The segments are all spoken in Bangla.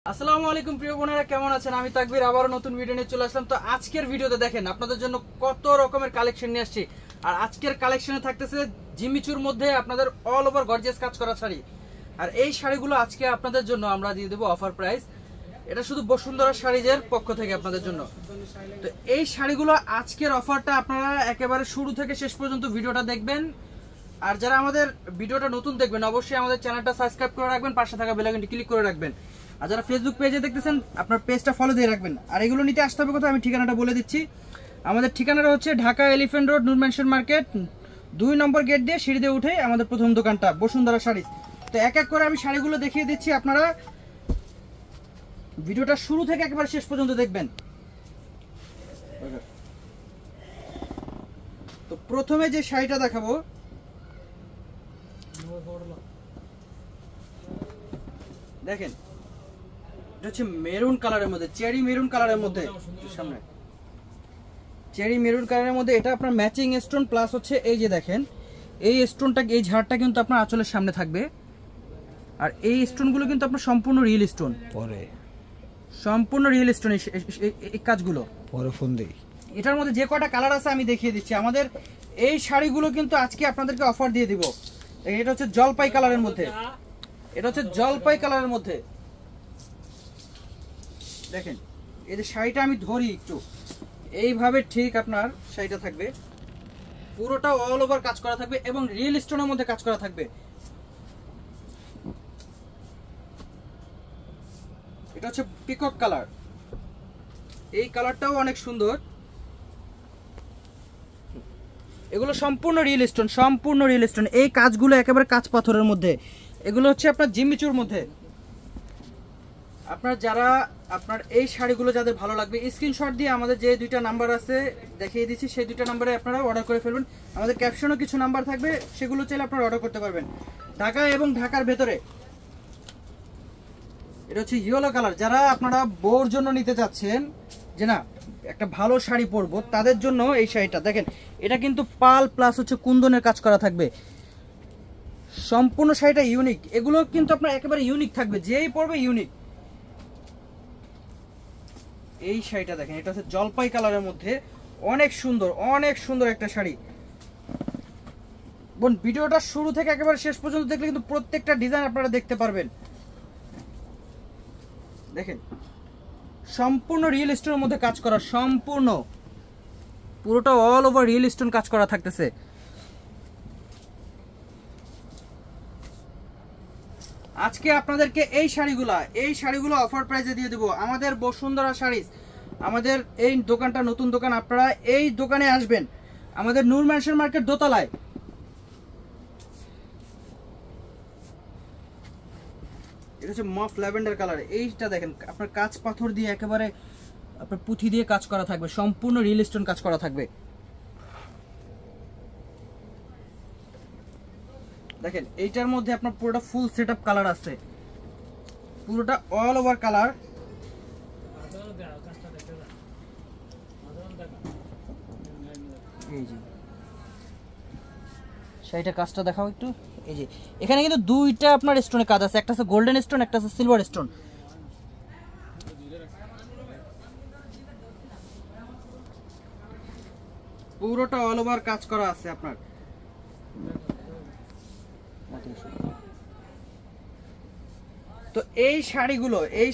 আসসালামু আলাইকুম প্রিয় বোনেরা, কেমন আছেন? আমি তাকবীর আবারো নতুন ভিডিও নিয়ে চলে আসলাম। তো আজকের ভিডিওতে দেখেন আপনাদের জন্য কত রকমের কালেকশন নিয়ে আসছি। আর আজকের কালেকশনে থাকতেছে জিমিচুর মধ্যে আপনাদের অল ওভার গর্জিয়াস কাজ করা শাড়ি। আর এই শাড়িগুলো আজকে আপনাদের জন্য আমরা দিয়ে দেবো অফার প্রাইস। এটা শুধু বসুন্ধরা শাড়িজের পক্ষ থেকে আপনাদের জন্য। তো এই শাড়িগুলো আজকের অফারটা আপনারা একেবারে শুরু থেকে শেষ পর্যন্ত ভিডিওটা দেখবেন। আর যারা আমাদের ভিডিওটা নতুন দেখবেন অবশ্যই আমাদের চ্যানেলটা সাবস্ক্রাইব করে রাখবেন, পাশে থাকা বেল আইকনটি ক্লিক করে রাখবেন। আর যারা ফেসবুক পেজে দেখতেছেন আপনার পেজটা ফলো দিয়ে রাখবেন। আর এগুলো নিতে আসতে হবে কোথায়, আমি ঠিকানাটা বলে দিচ্ছি। আমাদের ঠিকানাটা হচ্ছে ঢাকা এলিফ্যান্ট রোড, নূর ম্যানশন মার্কেট, 2 নম্বর গেট দিয়ে সিঁড়ি দিয়ে উঠে আমাদের প্রথম দোকানটা বসুন্ধরা শাড়ি। তো এক এক করে আমি শাড়িগুলো দেখিয়ে দিচ্ছি, আপনারা ভিডিওটা শুরু থেকে একেবারে শেষ পর্যন্ত দেখবেন। তো প্রথমে যে শাড়িটা দেখাবো দেখেন, এটা হচ্ছে মেরুন কালারের মধ্যে, চেরি মেরুন কালারের মধ্যে, সামনে চেরি মেরুন কালারের মধ্যে। এটা আপনার ম্যাচিং স্টোন প্লাস হচ্ছে এই যে দেখেন এই স্টোনটা, এই ঝাড়টা কিন্তু আপনার আঁচলের সামনে থাকবে। আর এই স্টোনগুলো কিন্তু আপনার সম্পূর্ণ রিয়েল স্টোন, পরে সম্পূর্ণ রিয়েল স্টোন এই কাজগুলো পরে ফোন দেই। এটার মধ্যে যে কয়টা কালার আছে আমি দেখিয়ে দিচ্ছি। আমাদের এই শাড়িগুলো কিন্তু আজকে আপনাদেরকে অফার দিয়ে দিব। এটা হচ্ছে জলপাই কালারের মধ্যে, এটা হচ্ছে জলপাই কালারের মধ্যে। দেখেন এই যে শাড়িটা আমি ধরি একটু, এইভাবে ঠিক আপনার শাড়িটা থাকবে, পুরোটা অল ওভার কাজ করা থাকবে এবং রিয়েল স্টোনের মধ্যে কাজ করা থাকবে। এটা হচ্ছে পিকক কালার, এই কালারটাও অনেক সুন্দর। এগুলো সম্পূর্ণ রিয়েল স্টোন, সম্পূর্ণ রিয়েল স্টোন। এই কাজগুলো একেবারে কাঁচ পাথরের মধ্যে। এগুলো হচ্ছে আপনার জিমিচুর মধ্যে। আপনার যারা আপনার এই শাড়িগুলো যাদের ভালো লাগবে স্ক্রিনশট দিয়ে আমাদের যে 2টা নাম্বার আছে দেখিয়ে দিচ্ছি, সেই 2টা নাম্বারে আপনারা অর্ডার করে ফেলবেন। আমাদের ক্যাপশনও কিছু নাম্বার থাকবে, সেগুলো চাইলে আপনারা অর্ডার করতে পারবেন। ঢাকা এবং ঢাকার ভেতরে। এটা হচ্ছে ইয়েলো কালার, যারা আপনারা বউর জন্য নিতে চাচ্ছেন যে না একটা ভালো শাড়ি পরবো, তাদের জন্য এই শাড়িটা দেখেন। এটা কিন্তু পাল প্লাস হচ্ছে কুন্দনের কাজ করা থাকবে, সম্পূর্ণ শাড়িটা ইউনিক। এগুলো কিন্তু আপনার একেবারে ইউনিক থাকবে, যেই পরবে ইউনিক। এই শাড়িটা দেখেন, এটা হচ্ছে জলপাই কালারের মধ্যে, অনেক সুন্দর, অনেক সুন্দর একটা শাড়ি। বোন ভিডিওটা শুরু থেকে একেবারে শেষ পর্যন্ত দেখলে কিন্তু প্রত্যেকটা ডিজাইন আপনারা দেখতে পারবেন। দেখেন সম্পূর্ণ রিয়েল স্টোনের মধ্যে কাজ করা, সম্পূর্ণ পুরোটা অল ওভার রিয়েল স্টোন কাজ করা থাকতেছে। আজকে আপনাদেরকে এই শাড়িগুলো অফার প্রাইসে দিয়ে দেবো। আমাদের বসুন্ধরা শাড়ি, আমাদের এই দোকানটা নতুন দোকান, আপনারা এই দোকানে আসবেন আমাদের নূর ম্যানশন মার্কেট দোতলায়। এটা হচ্ছে মফ ল্যাভেন্ডার কালার। এইটা দেখেন আপনার কাঁচ পাথর দিয়ে একেবারে আপনার পুঁথি দিয়ে কাজ করা থাকবে, সম্পূর্ণ রিয়েল স্টোন কাজ করা থাকবে। দেখেন এইটার মধ্যে আপনার পুরোটা ফুল সেটআপ কালার আছে, পুরোটা অল ওভার কালার। এই যে শাড়িটা কাজটা দেখাও একটু। এই যে এখানে কিন্তু 2টা আপনার স্টোনের কাজ আছে, একটা আছে গোল্ডেন স্টোন, একটা আছে সিলভার স্টোন। পুরোটা অল ওভার কাজ করা আছে আপনার। তো এই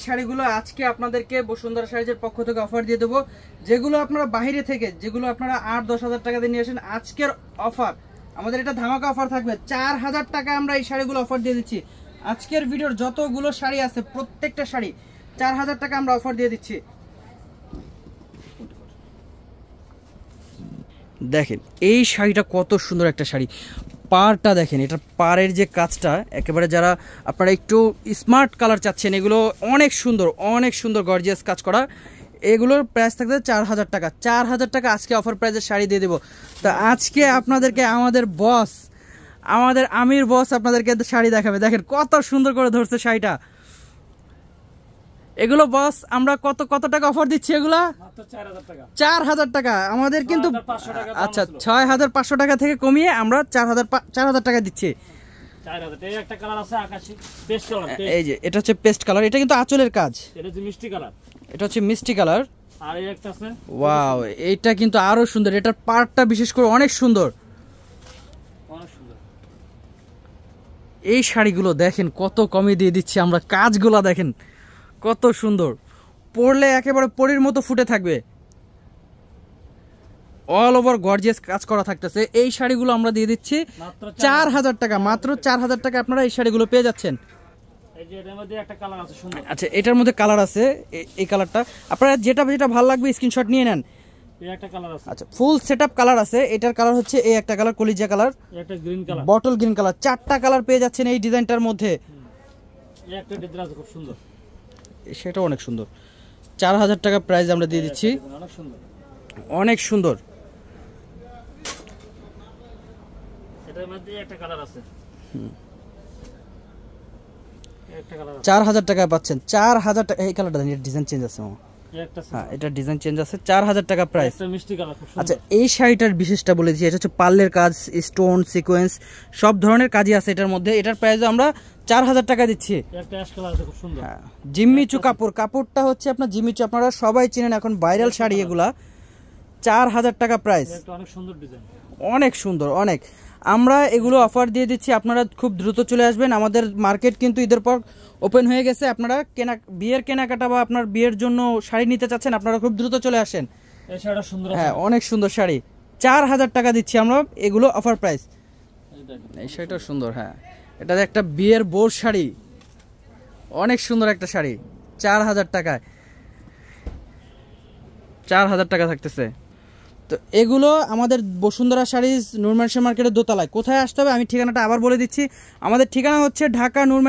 শাড়িগুলো আজকে আপনাদেরকে বসুন্ধরা শাড়িজের পক্ষ থেকে অফার দিয়ে দেবো। যেগুলো আপনারা বাইরে থেকে, যেগুলো আপনারা 8-10 হাজার টাকা দিয়ে নিয়ে আসেন, আজকের অফার আমাদের এটা ধামাকা অফার থাকবে। 4000 টাকা আমরা এই শাড়িগুলো অফার দিয়ে দিচ্ছি। আজকের ভিডিওর যতগুলো শাড়ি আছে প্রত্যেকটা শাড়ি 4000 টাকা আমরা অফার দিয়ে দিচ্ছি। দেখেন এই শাড়িটা কত সুন্দর একটা শাড়ি, পাড়টা দেখেন, এটা পাড়ের যে কাজটা একেবারে, যারা আপনারা একটু স্মার্ট কালার চাচ্ছেন, এগুলো অনেক সুন্দর, অনেক সুন্দর গর্জিয়াস কাজ করা। এগুলোর প্রাইস থাকবে 4000 টাকা। 4000 টাকা আজকে অফার প্রাইসের শাড়ি দিয়ে দেবো। তো আজকে আপনাদেরকে আমাদের বস, আমাদের আমির বস আপনাদেরকে শাড়ি দেখাবে। দেখেন কত সুন্দর করে ধরছে শাড়িটা। এগুলো বস আমরা কত টাকা অফার দিচ্ছি? এগুলা 4000 টাকা আমাদের কিন্তু, আচ্ছা 6500 টাকা থেকে কমিয়ে আমরা 4000 টাকা দিচ্ছি। 4000 এই একটা কালার আছে আকাশী পেস্ট কালার এই যে এটা হচ্ছে পেস্ট কালার, এটা কিন্তু আঁচলের কাজ, এটা হচ্ছে মিষ্টি কালার, এটা হচ্ছে মিষ্টি কালার। আর এই একটা আছে ওয়াও, এইটা কিন্তু আরো সুন্দর, এটার পার্টটা বিশেষ করে অনেক সুন্দর। অনেক সুন্দর এই শাড়িগুলো দেখেন কত কমে দিয়ে দিচ্ছি আমরা, কাজগুলো দেখেন কত সুন্দর, পরলে একেবারে পরীর মতো ফুটে থাকবে, অল ওভার গর্জিয়াস কাজ করা থাকতেছে। এই শাড়িগুলো আমরা দিয়ে দিচ্ছি 4000 টাকা, মাত্র 4000 টাকা আপনারা এই শাড়িগুলো পেয়ে যাচ্ছেন। এই যে এর মধ্যে একটা কালার আছে সুন্দর। আচ্ছা, এটার মধ্যে কালার আছে, এই কালারটা আপনারা যেটা যেটা ভালো লাগবে স্ক্রিনশট নিয়ে নেন। এই একটা কালার আছে, আচ্ছা ফুল সেটআপ কালার আছে, এটার কালার হচ্ছে এই একটা কালার কলিজা কালার, এই একটা green colour, bottle green colour, 4টা কালার পেয়ে যাচ্ছেন এই ডিজাইনটার মধ্যে। এই একটা ডিজাইন আছে খুব সুন্দর, সেটা অনেক সুন্দর। 4000 টাকা প্রাইস আমরা দিয়ে দিচ্ছি, অনেক সুন্দর, অনেক সুন্দর। এটার মধ্যে একটা কালার আছে, একটা কালার আছে 4000 টাকা পাচ্ছেন, 4000 টাকা। এই কালারটা ডিজাইন চেঞ্জ আছে মামা, এই একটা হ্যাঁ এটা ডিজাইন চেঞ্জ আছে, 4000 টাকা প্রাইস। একটা মিষ্টি কালার খুব সুন্দর। আচ্ছা, এই শাড়িটার বিশেষটা বলেছি, এটা হচ্ছে পার্লের কাজ, স্টোন সিকোয়েন্স সব ধরনের কাজই আছে এটার মধ্যে, এটার প্রাইস আমরা 4000 টাকা দিচ্ছি। একটা অ্যাশ কালার আছে খুব সুন্দর, হ্যাঁ জিম্মিচু কাপড়, কাপড়টা হচ্ছে আপনার জিম্মিচু, আপনারা সবাই চিনেন, এখন ভাইরাল শাড়ি এগুলা, 4000 টাকা প্রাইস। একটা অনেক সুন্দর ডিজাইন, অনেক সুন্দর, অনেক। আমরা এগুলো অফার দিয়ে দিচ্ছি, আপনারা খুব দ্রুত চলে আসবেন, আমাদের মার্কেট কিন্তু ঈদের পর ওপেন হয়ে গেছে। আপনারা বিয়ের কেনাকাটা বা আপনার বিয়ের জন্য শাড়ি নিতে চাচ্ছেন, আপনারা খুব দ্রুত চলে আসেন। এই শাড়িটা সুন্দর আছে, হ্যাঁ অনেক সুন্দর শাড়ি, 4000 টাকা দিচ্ছি আমরা এগুলো অফার প্রাইস। এই শাড়িটা সুন্দর, হ্যাঁ এটা একটা বিয়ের বোর শাড়ি, অনেক সুন্দর একটা শাড়ি, 4000 টাকায়, 4000 টাকা থাকতেছে। তো এগুলো আমাদের বসুন্ধরা শাড়িজ নূর ম্যানশন মার্কেটের দোতলায়। কোথায় আসতে হবে আমি ঠিকানাটা আবার বলে দিচ্ছি, আমাদের ঠিকানা হচ্ছে ঢাকা নূর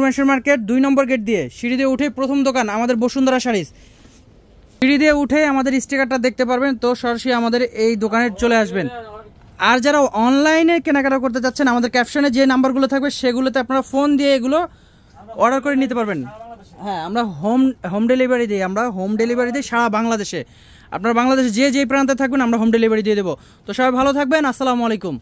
ম্যানশন মার্কেট 2 নম্বর গেট দিয়ে সিঁড়ি দিয়ে উঠে প্রথম দোকান আমাদের বসুন্ধরা শাড়িজ, সিঁড়ি দিয়ে উঠে আমাদের স্টিকারটা দেখতে পারবেন, তো সরাসরি আমাদের এই দোকানে চলে আসবেন। আর যারা অনলাইনে কেনাকাটা করতে চাচ্ছেন, আমাদের ক্যাপশনে যে নাম্বারগুলো থাকবে সেগুলোতে আপনারা ফোন দিয়ে এগুলো অর্ডার করে নিতে পারবেন। হ্যাঁ আমরা হোম ডেলিভারি দিই, আমরা হোম ডেলিভারি দিই সারা বাংলাদেশে। আপনারা বাংলাদেশে যে যেই প্রান্তে থাকবেন আমরা হোম ডেলিভারি দিয়ে দেবো। তো সবাই ভালো থাকবেন, আসসালামু আলাইকুম।